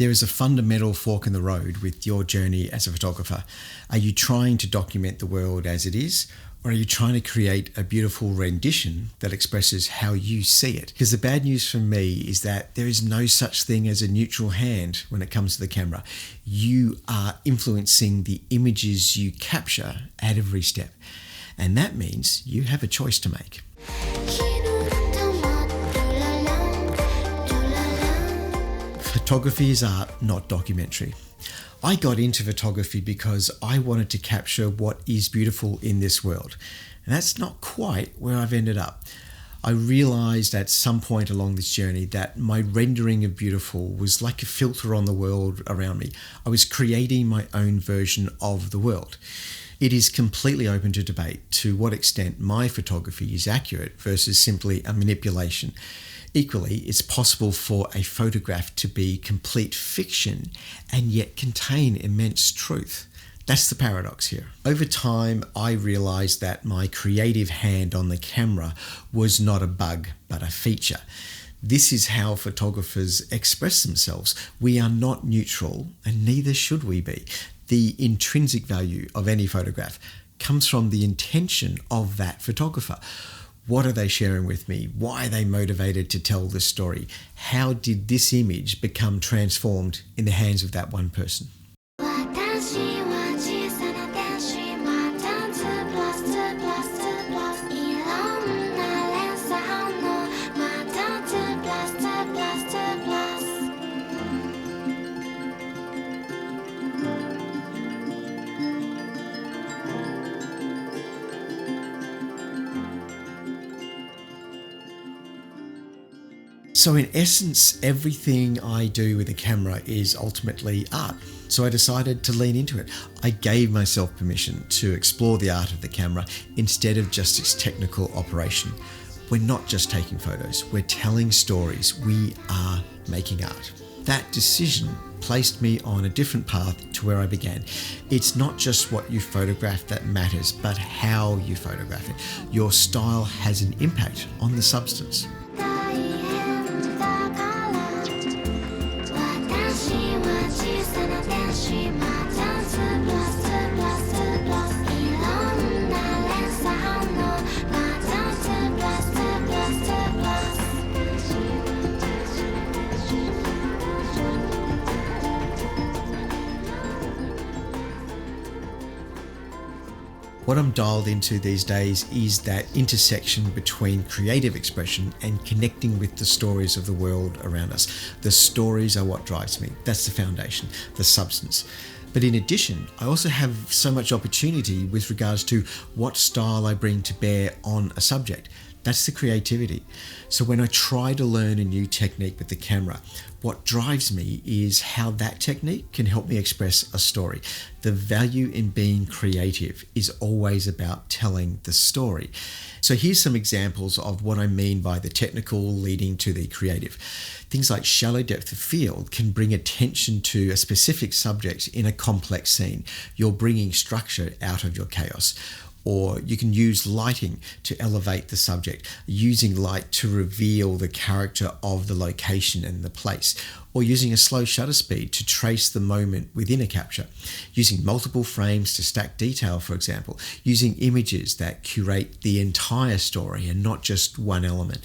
There is a fundamental fork in the road with your journey as a photographer. Are you trying to document the world as it is, or are you trying to create a beautiful rendition that expresses how you see it? Because the bad news for me is that there is no such thing as a neutral hand when it comes to the camera. You are influencing the images you capture at every step. And that means you have a choice to make. Photography is art, not documentary. I got into photography because I wanted to capture what is beautiful in this world. And that's not quite where I've ended up. I realized at some point along this journey that my rendering of beautiful was like a filter on the world around me. I was creating my own version of the world. It is completely open to debate to what extent my photography is accurate versus simply a manipulation. Equally, it's possible for a photograph to be complete fiction and yet contain immense truth. That's the paradox here. Over time, I realized that my creative hand on the camera was not a bug, but a feature. This is how photographers express themselves. We are not neutral, and neither should we be. The intrinsic value of any photograph comes from the intention of that photographer. What are they sharing with me? Why are they motivated to tell this story? How did this image become transformed in the hands of that one person? So in essence, everything I do with a camera is ultimately art. So I decided to lean into it. I gave myself permission to explore the art of the camera instead of just its technical operation. We're not just taking photos, we're telling stories. We are making art. That decision placed me on a different path to where I began. It's not just what you photograph that matters, but how you photograph it. Your style has an impact on the substance. What I'm dialed into these days is that intersection between creative expression and connecting with the stories of the world around us. The stories are what drives me. That's the foundation, the substance. But in addition, I also have so much opportunity with regards to what style I bring to bear on a subject. That's the creativity. So when I try to learn a new technique with the camera, what drives me is how that technique can help me express a story. The value in being creative is always about telling the story. So here's some examples of what I mean by the technical leading to the creative. Things like shallow depth of field can bring attention to a specific subject in a complex scene. You're bringing structure out of your chaos. Or you can use lighting to elevate the subject, using light to reveal the character of the location and the place, or using a slow shutter speed to trace the moment within a capture, using multiple frames to stack detail, for example, using images that curate the entire story and not just one element.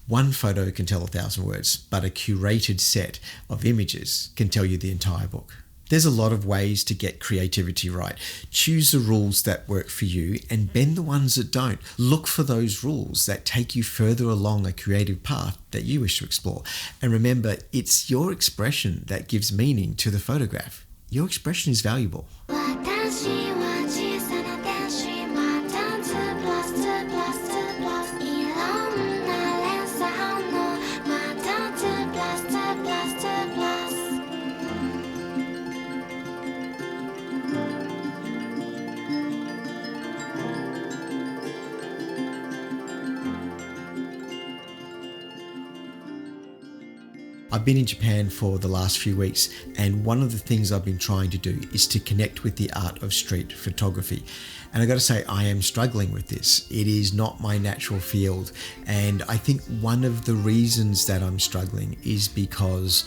One photo can tell 1,000 words, but a curated set of images can tell you the entire book. There's a lot of ways to get creativity right. Choose the rules that work for you and bend the ones that don't. Look for those rules that take you further along a creative path that you wish to explore. And remember, it's your expression that gives meaning to the photograph. Your expression is valuable. I've been in Japan for the last few weeks, and one of the things I've been trying to do is to connect with the art of street photography. And I got to say, I am struggling with this. It is not my natural field. And I think one of the reasons that I'm struggling is because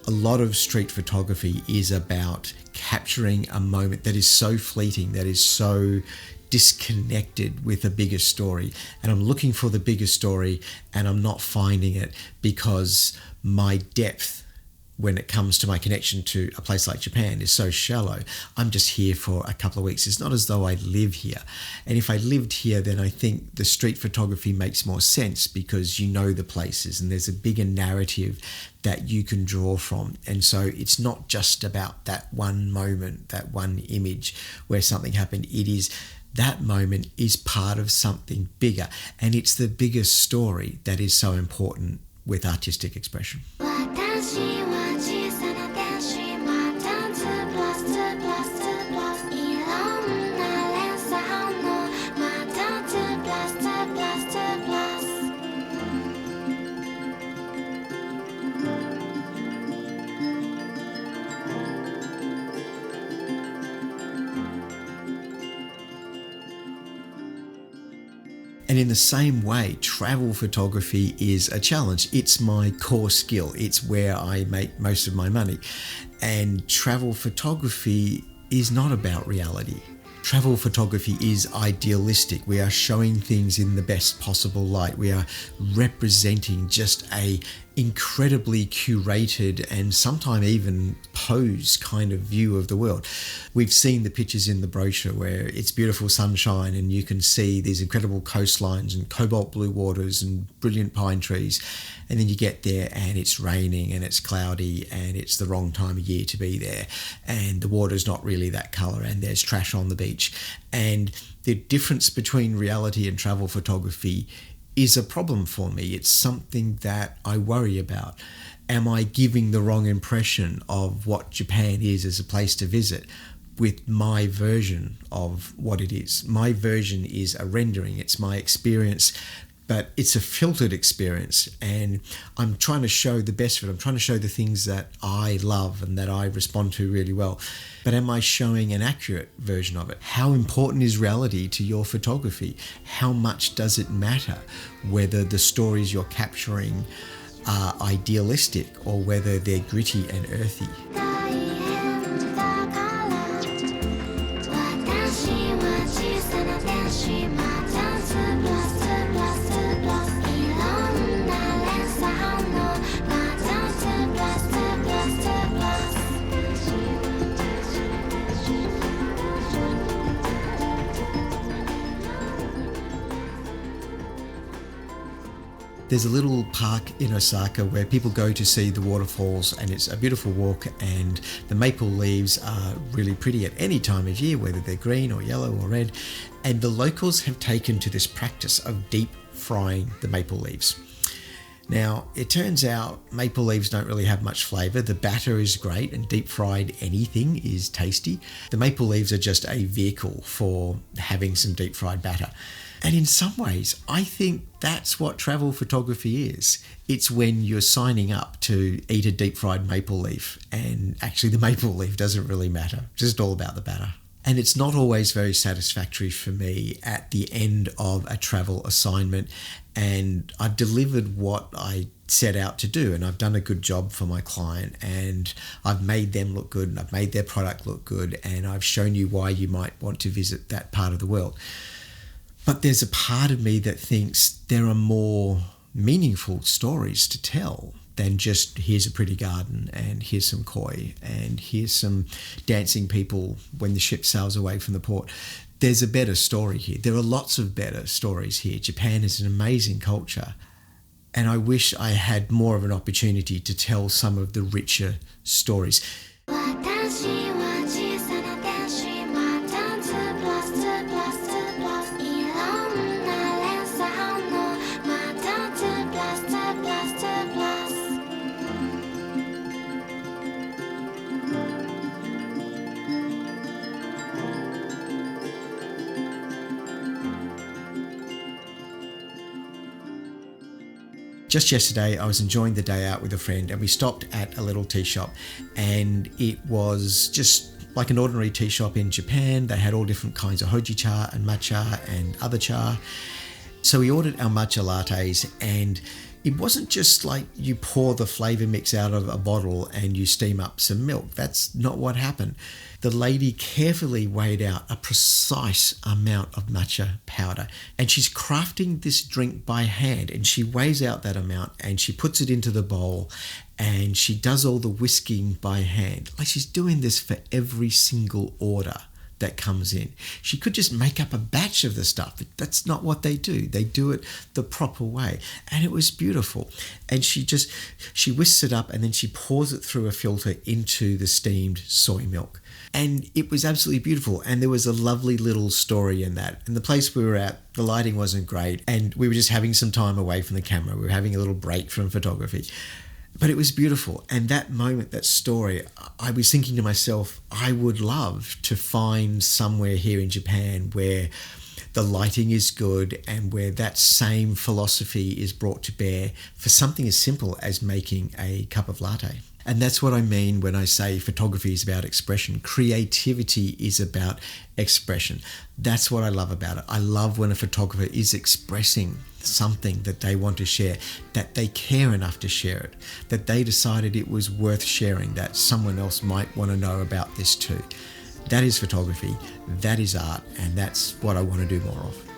A lot of street photography is about capturing a moment that is so fleeting, that is so disconnected with a bigger story. And I'm looking for the bigger story and I'm not finding it because my depth when it comes to my connection to a place like Japan is so shallow. I'm just here for a couple of weeks. It's not as though I live here. And if I lived here, then I think the street photography makes more sense because you know the places and there's a bigger narrative that you can draw from. And so it's not just about that one moment, that one image where something happened. It is that moment is part of something bigger. And it's the bigger story that is so important with artistic expression. And in the same way, travel photography is a challenge. It's my core skill. It's where I make most of my money. And travel photography is not about reality. Travel photography is idealistic. We are showing things in the best possible light. We are representing just a incredibly curated and sometimes even posed kind of view of the world. We've seen the pictures in the brochure where it's beautiful sunshine and you can see these incredible coastlines and cobalt blue waters and brilliant pine trees. And then you get there and it's raining and it's cloudy and it's the wrong time of year to be there. And the water's not really that colour and there's trash on the beach. And the difference between reality and travel photography is a problem for me. It's something that I worry about. Am I giving the wrong impression of what Japan is as a place to visit with my version of what it is? My version is a rendering. It's my experience, but it's a filtered experience, and I'm trying to show the best of it. I'm trying to show the things that I love and that I respond to really well. But am I showing an accurate version of it? How important is reality to your photography? How much does it matter whether the stories you're capturing are idealistic or whether they're gritty and earthy? There's a little park in Osaka where people go to see the waterfalls, and it's a beautiful walk, and the maple leaves are really pretty at any time of year, whether they're green or yellow or red. And the locals have taken to this practice of deep frying the maple leaves. Now, it turns out maple leaves don't really have much flavour. The batter is great, and deep fried anything is tasty. The maple leaves are just a vehicle for having some deep fried batter. And in some ways, I think that's what travel photography is. It's when you're signing up to eat a deep fried maple leaf, and actually the maple leaf doesn't really matter, just all about the batter. And it's not always very satisfactory for me at the end of a travel assignment, and I've delivered what I set out to do, and I've done a good job for my client, and I've made them look good, and I've made their product look good, and I've shown you why you might want to visit that part of the world. But there's a part of me that thinks there are more meaningful stories to tell than just here's a pretty garden and here's some koi and here's some dancing people when the ship sails away from the port. There's a better story here. There are lots of better stories here. Japan is an amazing culture, and I wish I had more of an opportunity to tell some of the richer stories. Just yesterday, I was enjoying the day out with a friend, and we stopped at a little tea shop, and it was just like an ordinary tea shop in Japan. They had all different kinds of hojicha and matcha and other cha. So we ordered our matcha lattes, and it wasn't just like you pour the flavor mix out of a bottle and you steam up some milk. That's not what happened. The lady carefully weighed out a precise amount of matcha powder, and she's crafting this drink by hand, and she weighs out that amount and she puts it into the bowl and she does all the whisking by hand. Like, she's doing this for every single order that comes in. She could just make up a batch of the stuff, but that's not what they do. They do it the proper way, and it was beautiful. And she whisks it up and then she pours it through a filter into the steamed soy milk, and it was absolutely beautiful. And there was a lovely little story in that. And the place we were at, the lighting wasn't great, and we were just having some time away from the camera. We were having a little break from photography. But it was beautiful. And that moment, that story, I was thinking to myself, I would love to find somewhere here in Japan where the lighting is good and where that same philosophy is brought to bear for something as simple as making a cup of latte. And that's what I mean when I say photography is about expression. Creativity is about expression. That's what I love about it. I love when a photographer is expressing something that they want to share, that they care enough to share it, that they decided it was worth sharing, that someone else might want to know about this too. That is photography, that is art, and that's what I want to do more of.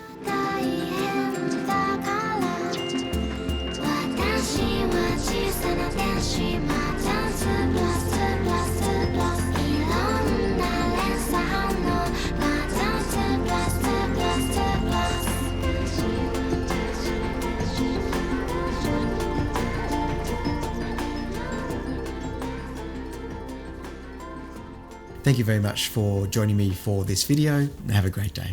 Thank you very much for joining me for this video. Have a great day.